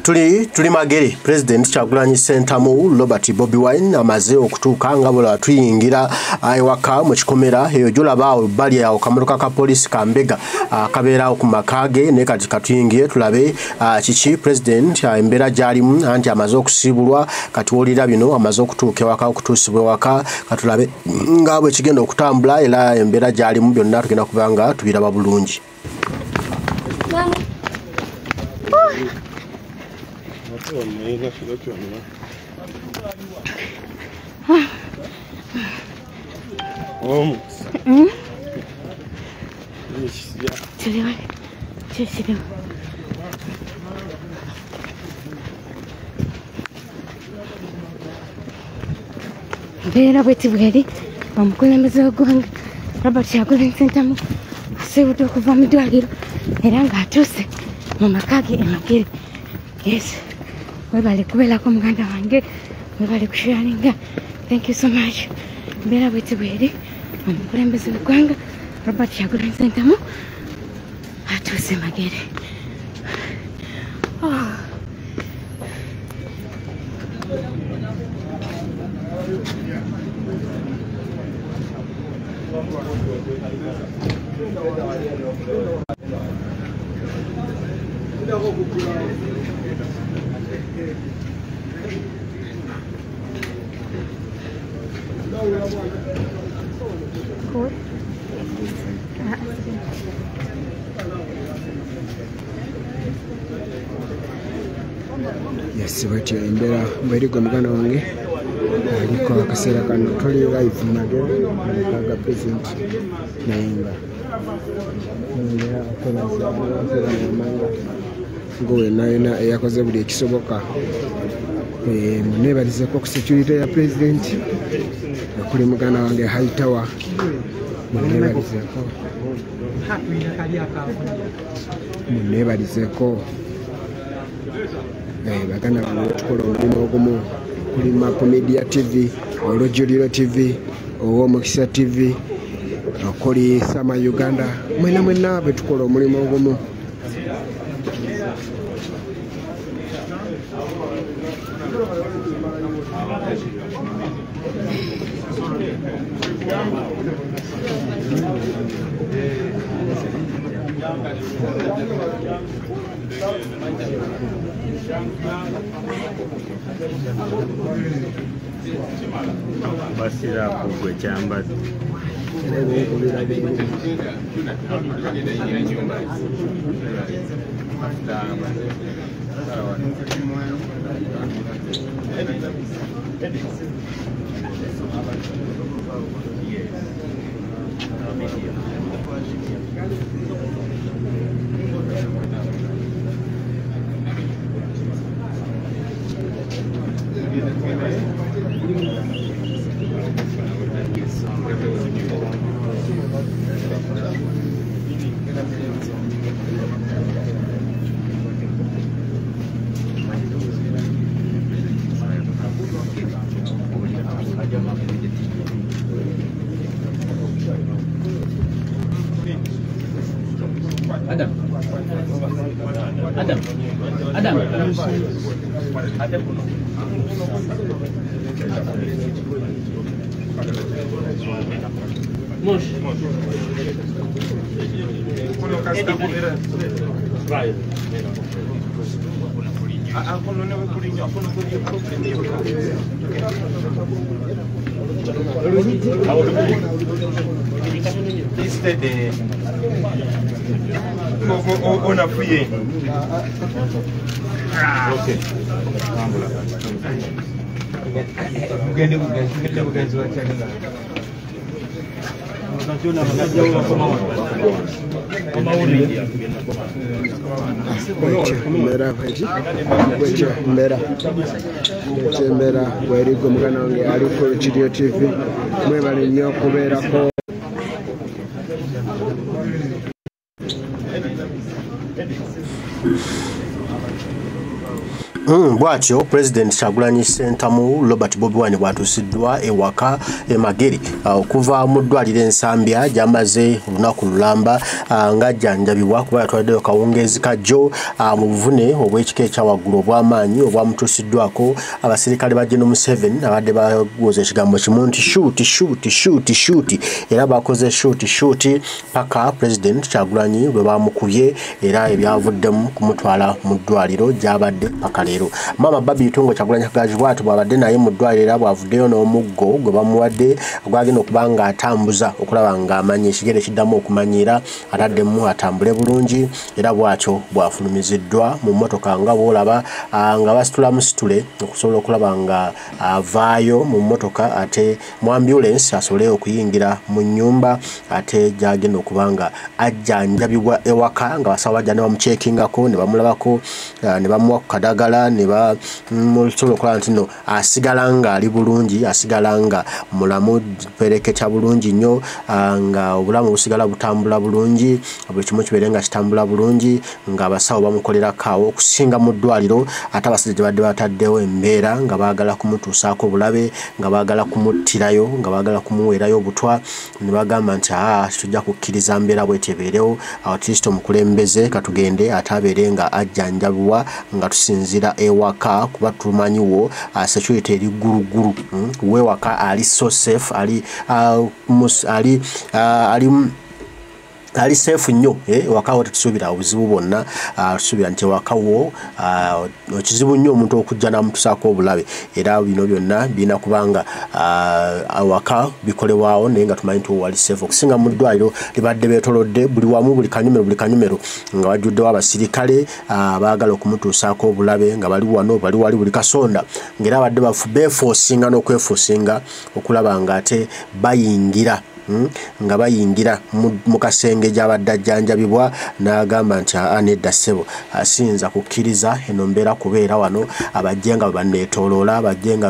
tuli magere President Kyagulanyi Ssentamu Robert Bobi Wine amaze okutuuka nga bwe tuyingira ewaka mu kikomera eyo jolaba bali awo kamotoka ka police kambega kabeera ku makage ne kati katuyingiye tulabe kiki President embera jalimu anti amaze okusibulwa kati wolira bino amaze okutuuka ewaka okutuusibwa ewaka katulabe nga bwe kigenda okutambula era embera jalimu byonna tugenda kubanga tubiraba bulungi. Beera bweti bweri omukulembeze w'eggwanga Robert Kyagulanyi Ssentamu asibudde okuva mu ddwaliro era ng'atuuse mu maka ge emagere. Yes, webale kubeerako muganda wange, webale kusharinga. Thank you so much. Beera bweti bweri omukulembeze w'eggwanga Robert Kyagulanyi Ssentamu atuuse magere. Yes, bwetyo embera bwerigwe muganda wange aliko akaseera kano tuli live magere ga President nayenga okolazamanga ngowe nayona eyakoze buli ekisoboka munebalizeko ku security ya President okuli muganda wange Hightower munebalizeko baganda bange tukola omulimu ogumu kuli Mapu Media TV, Olujuliro TV, Owomukisa TV, okuli Sama Uganda, mwena betukola omulimu ogumu. Basira kugwe cyamba Adam. On a fouillé. Ok. Mbera bwerigwe muganda wange ali ku Olujuliro TV mwebale nnyo okubeerako. Bwatyo President Kyagulanyi Ssentamu Robert Bobi Wine bwatusiddwa ewaka Magere okuva mu ddwaliro Ensambya gyamaze olunaku lulamba ng'ajjanjabibwa kuba yatwaddeo kawungeezi kajjo mu buvune obw'ekika ekyawaggulu obw'amaanyi obwamutuusiddwako abasirikale ba General Museveni abadde bawoza ekigambo kimu nti shoot era bakoze shoot paka President Kyagulanyi bwe bamukubye era ebyavuddemu kumutwala mu ddwaliro gy'abadde paka leero. Mama Babi Itungo Kyagulanyi Kagaji bwatu bwabadde naye mu ddwaliro era bwavuddeyo n'omuggo gwe bamuwadde gwagenda okuba nga atambuza okulaba nga amanya ekigere kiddamu okumanyira ataddemu atambule bulungi era bwatyo bwafulumiziddwa mu mmotoka nga bwolaba nga basitula musitule okusobola okulaba nga avaayo mu mmotoka ate mu ambulance asobole okuyingira mu nnyumba ate gyagenda okuba nga ajjanjabibwa ewaka nga basawo bajja ne bamuceekingako ne bamulabako ne bamuwa ku kadagala ne bamusobola okulaba nti no asigala nga ali bulungi asigala nga mulamu pereketya bulungi nnyo nga obulamu busigala butambula bulungi buli kimu kibeere nga kitambula bulungi nga abasawo bamukolera kaawo okusinga mu ddwaliro ate abasajja gye badde bataddewo embeera nga baagala kumutuusaako bulabe nga baagala kumuttirayo nga baagala kumuweerayo obutwa ne bagamba nti tujja kukkiriza mbeera bwetyo ebeerewo awo Kristo omukulembeze katugende ate abeere nga ajjanjabibwa nga tusinzira ewaka kuba tumanyiwo security eri guruguru wewaka ali so safe ali safe nnyo wakawo tetusuubira obuzibu bwonna tusuubira nti wakawo kizibu nnyo omuntu okujja n'amutusaako obulabe era bino byonna birina kubanga awaka bikolebwawo naye nga tumanyi nti wali safe okusinga mu ddwaliro libadde beetolodde buli wamu buli kanyumero nga wajjuddewo abasirikale baagala okumutuusaako obulabe nga bali wano bali wali buli kasonda ng'era abadde beefoosinga n'okwefuusinga okulaba nga ate bayingira nga bayingira mu kasenge gy'abadde ajjanjabibwa n'agamba nti nedda ssebo asinza kukkiriza eno mbeera kubeera wano abajje nga bwe banneetooloola abajje nga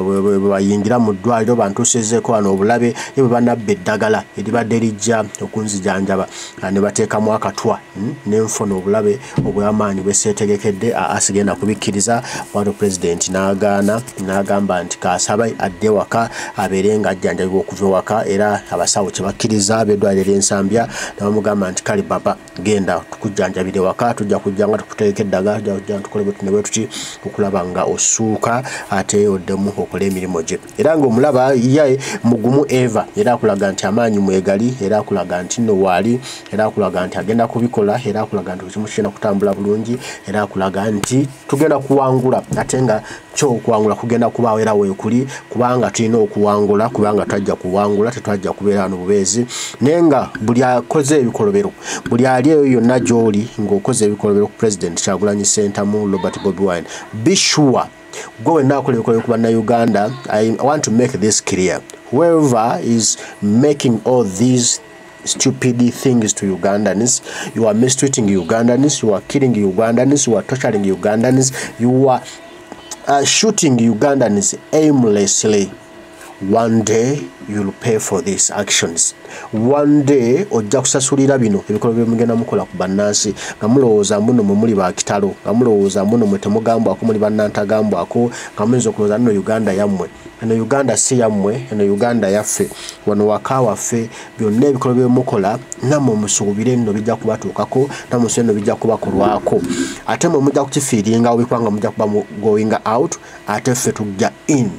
bwe bayingira mu ddwaliro bantuusizeeko wano obulabe ye bwe banabba eddagala eribadde lijja okunzijanjaba ne bateekamu akatwa n'enfuna obulabe obw'amaanyi bwe seetegekedde asigenda kubikkiriza wano President n'agamba nti kaasaba adde waka abeere nga ajjanjabibwa okuva ewaka era abasawo kyebakkiriza ab'eddwaliro Ensambya nebamugamba nti kale baba genda tukujjanjabire waka tujja kujja nga tukuteeka eddagala tujja kujja tukole bwe tuti okulaba nga osuuka ate oddemu okola emirimu gye era ng'omulaba ye mugumu Eva era akulaga nti amaanyi mwegali era akulaga nti nno waali era akulaga nti agenda kubikola era akulaga nti ekimu kigenda kutambula bulungi era akulaga nti tugenda kuwangula ate nga kyo okuwangula kugenda kubaawo era weekuli kubanga tulina okuwangula kubanga twajja kuwangula tetwajja kubeera wano bubeezi naye nga buli akoze ebikolobero buli ali eyo yonna gy'oli ng'okoze ebikolobero ku President Kyagulanyi Ssentamu Robert Bobi Wine be sure gwe wenna akola ebikolobero ku bannayuganda. I want to make this clear. Whoever is making all these stupid things to Ugandans, you are mistreating Ugandans, you are killing Ugandans, you are torturing Ugandans, you are shooting Ugandans aimlessly. One day you'll pay for these actions. One day ojja kusasulira bino ebikolwa bye mugenda mukola ku bannansi nga mulowooza muno mwe muli bakitalo nga mulowooza muno mwe temugambwako muli bannantagambwako nga muyinza okulowooza nno Uganda yammwe. Eno Uganda si yammwe, eno Uganda yaffe. Wano waka waffe byonna ebikolwa bye mukola nammwe musuubire nno bijja kubatuukako nammwe nno bijja kubakolwako ate mwe mujja kukifiiringa obikubanga mujja kuba going out ate ffe tujja in.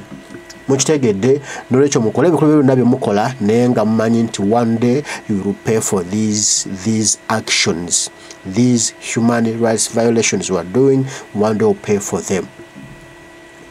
Mukitegedde n'olwekyo mukole ebikolwa byonna bye mukola naye nga mumanyi nti one day you will pay for these actions, these human rights violations you are doing. One day will pay for them.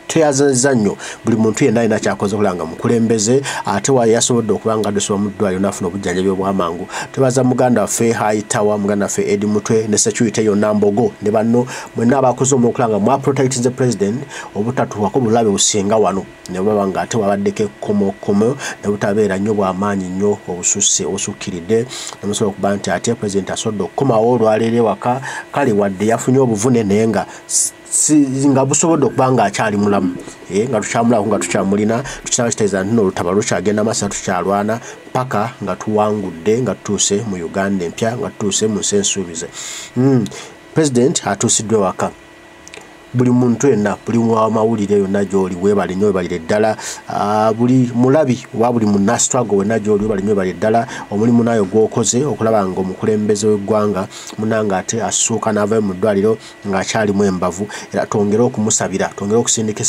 Teyazaza nnyo buli muntu yenna alina kyakoze okulanga mukulembeze ate yasobodde okuba nga addusibwa mu ddwaliro n'afuna obujjanjabi obw'amangu. Twebaza muganda waffe Haitawa, muganda waffe Edi Mutwe ne security yonna Mbogo ne banno mwenna abakoze omulimu okulanga mwaprotectinze President obutatuwako bulabe businga wano ne baba nga ate wabaddeko ekkomokomo ne butabeera nnyo bw'amaanyi nnyo obususse obusukkiridde ne musobola okuba nti ate President asobodde okukomawo olwaleero ewaka kale wadde yafunye obuvune naye nga nga busobodde okuba nga akyali mulamu nga tukyamulako nga tukyamulina tukiraba kitegeeza nti n'olutaba lukyagenda masa tukyalwana paka nga tuwangudde nga tutuuse mu Uganda empya nga tutuuse mu nsi ensuubize. President atuusiddwe waka buli muntu yenna buli wa mawulire yonna gy'oli weebale nnyo weebalire ddala buli mulabi oba buli munna struggle wenna gy'oli weebale nnyo weebale ddala omulimu nayo gw'okoze okulaba nga omukulembeze w'eggwanga munanga ate asuuka n'avayo mu ddwaliro ng'akyalimu embavu era twongere okumusabira twongere okusindika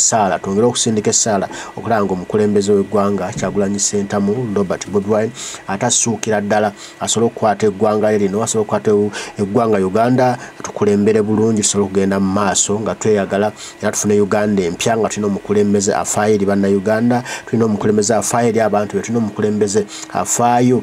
essaala okulaba nga omukulembeze w'eggwanga Kyagulanyi Ssentamu Robert Bobi Wine atasuukira ddala asobole okukwata eggwanga lino asobole okukwata eggwanga Uganda tukulembere bulungi tusobole okugenda mu maaso nga tweyagala era tufune Uganda empya nga tulina omukulembeze afaayo eri bannayuganda tulina omukulembeze afaayo eri abantu be tulina omukulembeze afaayo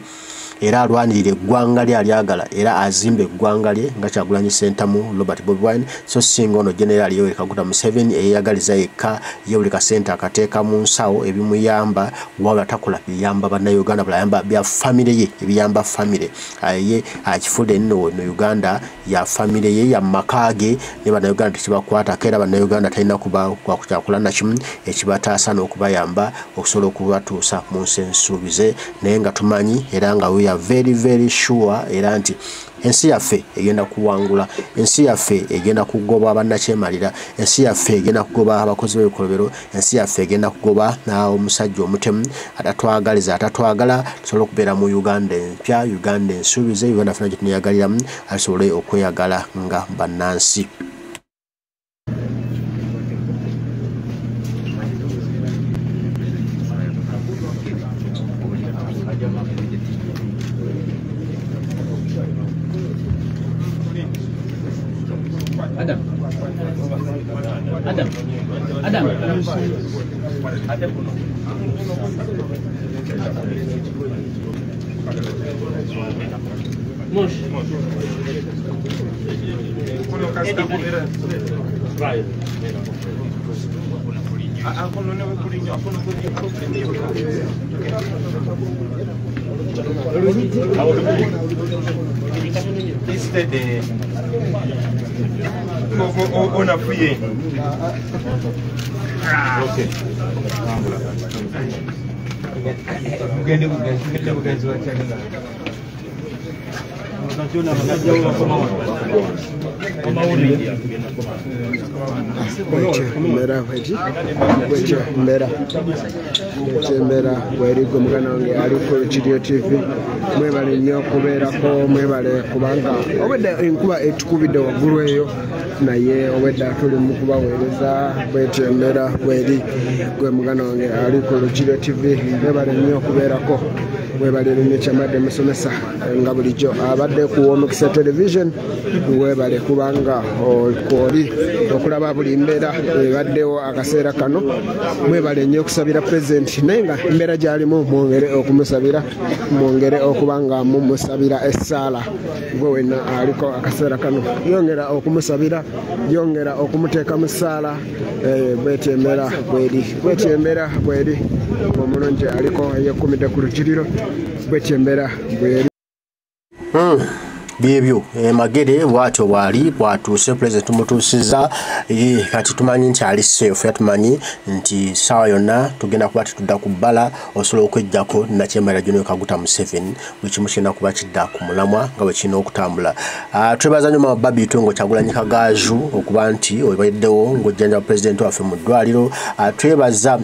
era alwanirira eggwanga lye alyagala era azimba eggwanga lye nga Kyagulanyi Ssentamu Robert Bobi Wine so singa ono General Yoweri Kaguta Museveni eyeyagaliza yekka ye buli kasente akateeka mu nsawo ebimuyamba wabula takola biyamba bannayuganda bulayamba bya famire ye ebiyamba famire ye akifude nno Uganda ya famire ye ya makage ne bannayuganda tekibakwata era bannayuganda talina kuba kwakula na kimu ekibataasa n'okubayamba okusobola okubatuusa mu nsi ensuubize naye nga tumanyi era nga we are very sure era nti ensi yaffe egenda kuwangula ensi yaffe egenda kugoba abannakyemalira ensi yaffe egenda kugoba abakozi b'ebikolobero ensi yaffe egenda kugoba omusajja omutemu atatwagala tusobole okubeera mu Uganda empya Uganda ensuubize Uganda fena gye tuneyagaliramu asobole okweyagala nga bannansi. Adam. Ona fuye. Okay. Mbera bwerigwe mugana wange ali ku Kirio TV mwebale nnyo okubeerako mwebale kubanga obwedda enkuba etukubidde waggulu eyo naye obwedda tuli mu kubaweereza bwetyo mbera bweri gwe mugana wange ali ku Kirio TV mwebale nnyo okubeerako mwebale nnyo kyamadde musomesa nga bulijjo abadde ku Omukisa Television mwebale kubanga oli okulaba buli mbeera ebaddewo akaseera kano mwebale nnyo okusabira president naye nga embeera gy'alimu mwongere okumusabira mwongere okubanga mumusabira essaala gwe wenna aliko akaseera kano yongera okumusabira yongera okumuteeka mu ssaala bwetyo embeera bweri omulungi aliko yekumidde ku lukiriro bwetyo embeera bweri byebyo magere bwatyo bwali bwatuuse president tumutuusiza kati tumanyi nti ali safe tumanyi nti sawa yonna tugenda kuba tutudda ku bbala osobola okwejjako nakyemalira General Kaguta Museveni buli kimu kirina kuba kidda ku mulamwa nga bwe kirina okutambula. Twebaza nnyo Mama Baby Tongo Kyagulanyi Kagaaju okuba nti obaddewo ng'ojjanjaba president waffe mu ddwaliro. Twebaza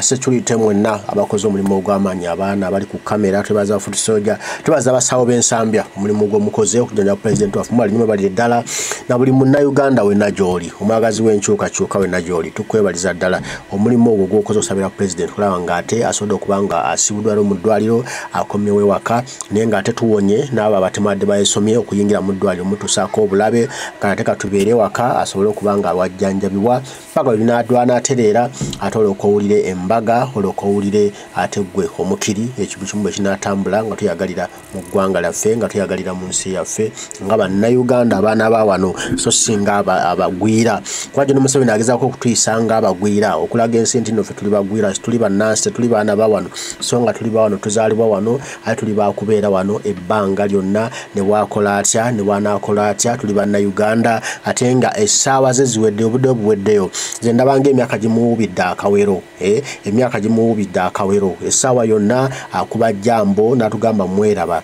security mwenna abakoze omulimu ogw'amaanyi abaana abali ku kamera twebaza foot soldier twebaza abasawo b'ensambya omulimu gw'omukozi okujjanja president waffe mwali nnyo balire ddala na buli munnayuganda wenna gy'oli omwagazi w'enkyukakyuka wenna gy'oli tukwebaliza ddala omulimu ogwo gw'okoze osabira president kulaba ng'ate asobodde okuba nga asibuddwalo mu ddwaliro akomyewo ewaka naye ng'ate tuwonye n'abo abatemadde bayesomye okuyingira mu ddwaliro mutuusaako obulabe ng'ate katubeere ewaka asobole okuba nga wajjanjabibwa paka bwe binaadwanatereera ate olyoka owulire embaga olyoka owulire ate ggwe omukiri ekibu kimu bwe kinaatambula nga tuyagalira mu ggwanga lyaffe nga tuyagalira mu nsi yaffe nga bannayuganda abaana ba wano so singa abagwira kuba General Museveni agezaako okutuyisa nga abagwira okulaga ensi nti nno ffe tuli bagwira tuli bannansi tuli baana ba wano so nga tuli ba wano tuzaalibwa wano ate tuli bakubeera wano ebbanga lyonna ne bwakola atya ne bwanaakola atya tuli bannayuganda ate nga essaawa ze ziwedde obudde obuweddeyo ze ndabanga emyaka gimuwubidde akawero emyaka gimuwubidde akawero essaawa yonna akuba jjambo n'atugamba mweraba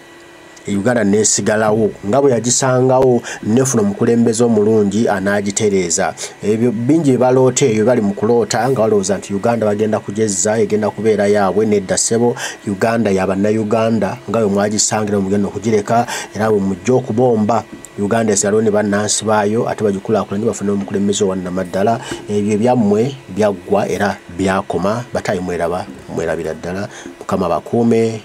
Uganda nesigalawo nga bwe yagisangawo nefuna omukulembeze omulungi anagitereeza. Ebyo bingi baloote ebyo bali mu kuloota nga balowooza nti Uganda bagenda kugezza egenda kubeera yaabwe. Nedda ssebo, Uganda y'abannayuganda nga bwe mwagisangira mugenda okugireka era bwe mujja okubomba. Uganda esigalawo ne bannansi baayo ate bagikulaakulanye bafune omukulembeze owannamaddala. Ebyo ebyammwe byaggwa era byakoma. Batayi mwerabira ddala. Mukama bakuume.